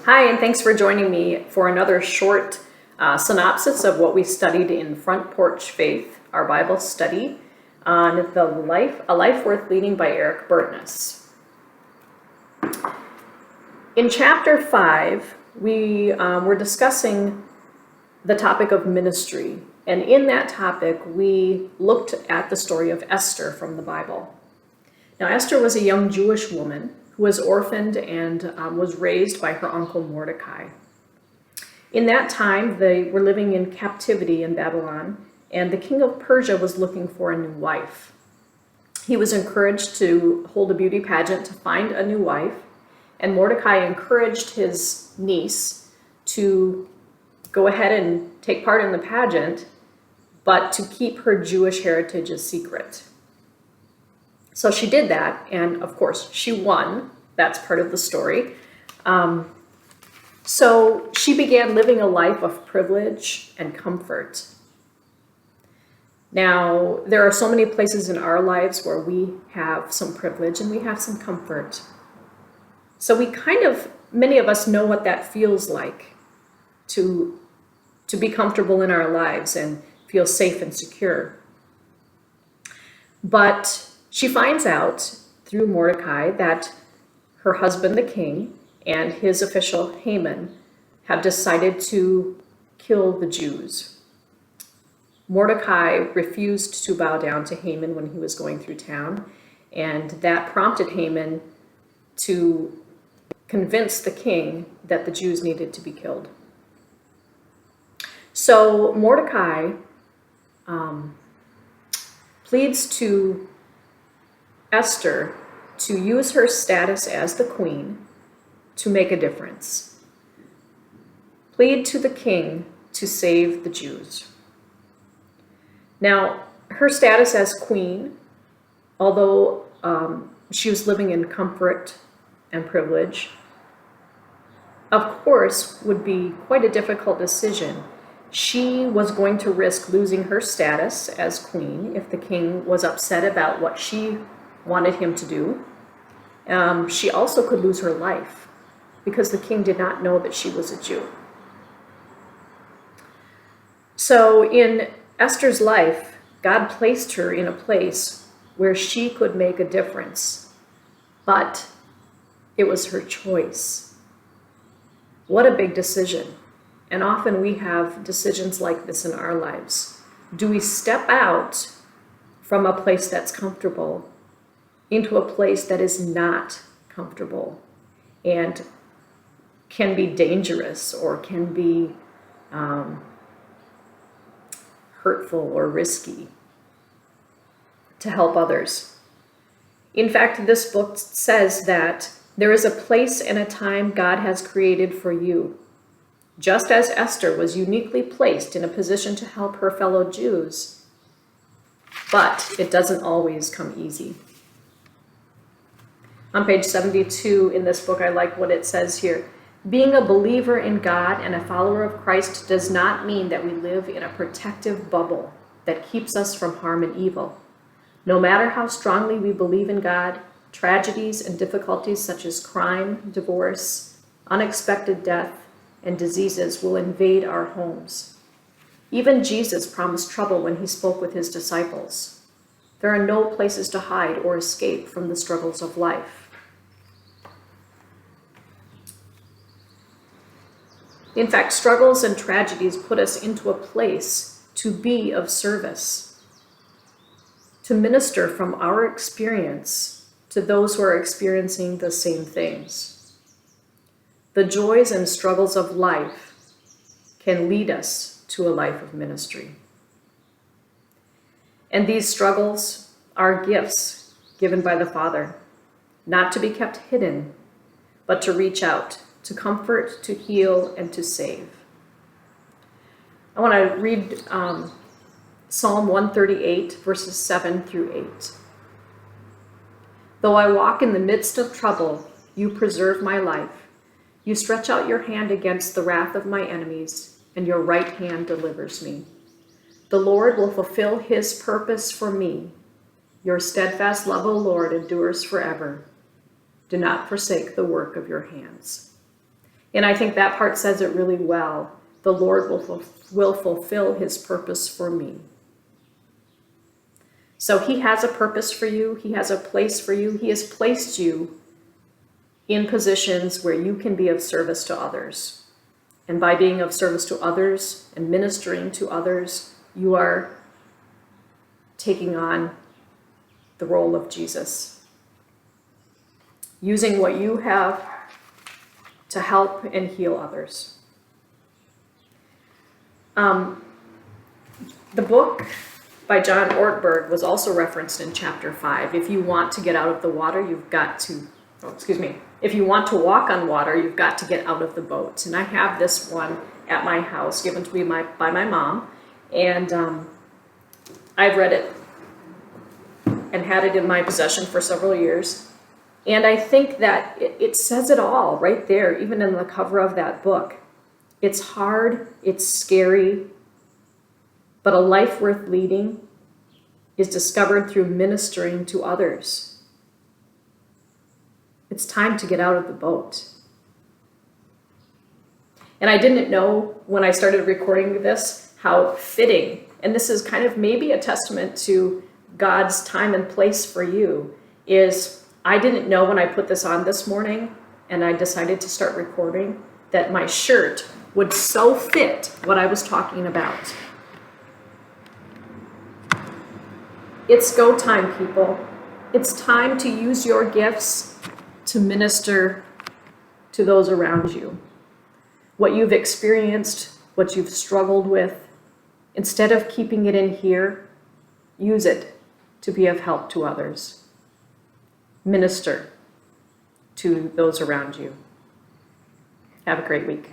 Hi, and thanks for joining me for another short synopsis of what we studied in Front Porch Faith, our Bible study on A Life Worth Leading by Eric Burtness. In chapter 5, we were discussing the topic of ministry, and in that topic, we looked at the story of Esther from the Bible. Now, Esther was a young Jewish woman who was orphaned and was raised by her uncle Mordecai. In that time, they were living in captivity in Babylon, and the king of Persia was looking for a new wife. He was encouraged to hold a beauty pageant to find a new wife, and Mordecai encouraged his niece to go ahead and take part in the pageant, but to keep her Jewish heritage a secret. So she did that, and of course, she won. That's part of the story. So she began living a life of privilege and comfort. Now, there are so many places in our lives where we have some privilege and we have some comfort. So many of us know what that feels like to be comfortable in our lives and feel safe and secure. But she finds out through Mordecai that her husband, the king, and his official Haman have decided to kill the Jews. Mordecai refused to bow down to Haman when he was going through town, and that prompted Haman to convince the king that the Jews needed to be killed. So Mordecai pleads to Esther to use her status as the queen to make a difference. Plead to the king to save the Jews. Now, her status as queen, although she was living in comfort and privilege, of course, would be quite a difficult decision. She was going to risk losing her status as queen if the king was upset about what she wanted him to do. She also could lose her life because the king did not know that she was a Jew. So in Esther's life, God placed her in a place where she could make a difference, but it was her choice. What a big decision. And often we have decisions like this in our lives. Do we step out from a place that's comfortable into a place that is not comfortable and can be dangerous or can be hurtful or risky to help others? In fact, this book says that there is a place and a time God has created for you. Just as Esther was uniquely placed in a position to help her fellow Jews, but it doesn't always come easy. On page 72 in this book, I like what it says here. Being a believer in God and a follower of Christ does not mean that we live in a protective bubble that keeps us from harm and evil. No matter how strongly we believe in God, tragedies and difficulties such as crime, divorce, unexpected death, and diseases will invade our homes. Even Jesus promised trouble when he spoke with his disciples. There are no places to hide or escape from the struggles of life. In fact, struggles and tragedies put us into a place to be of service, to minister from our experience to those who are experiencing the same things. The joys and struggles of life can lead us to a life of ministry. And these struggles are gifts given by the Father, not to be kept hidden, but to reach out, to comfort, to heal, and to save. I want to read Psalm 138, verses 7 through 8. Though I walk in the midst of trouble, you preserve my life. You stretch out your hand against the wrath of my enemies, and your right hand delivers me. The Lord will fulfill his purpose for me. Your steadfast love, O Lord, endures forever. Do not forsake the work of your hands. And I think that part says it really well. The Lord will fulfill his purpose for me. So he has a purpose for you. He has a place for you. He has placed you in positions where you can be of service to others. And by being of service to others and ministering to others, you are taking on the role of Jesus. Using what you have to help and heal others. The book by John Ortberg was also referenced in chapter 5. If you want to get out of the water, if you want to walk on water, you've got to get out of the boat. And I have this one at my house, given to me by my mom. And I've read it and had it in my possession for several years. And I think that it says it all right there, even in the cover of that book. It's hard, it's scary, but a life worth leading is discovered through ministering to others. It's time to get out of the boat. And I didn't know when I started recording this how fitting, and this is kind of maybe a testament to God's time and place for you, is I didn't know when I put this on this morning and I decided to start recording that my shirt would so fit what I was talking about. It's go time, people. It's time to use your gifts to minister to those around you. What you've experienced, what you've struggled with, instead of keeping it in here, use it to be of help to others. Minister to those around you. Have a great week.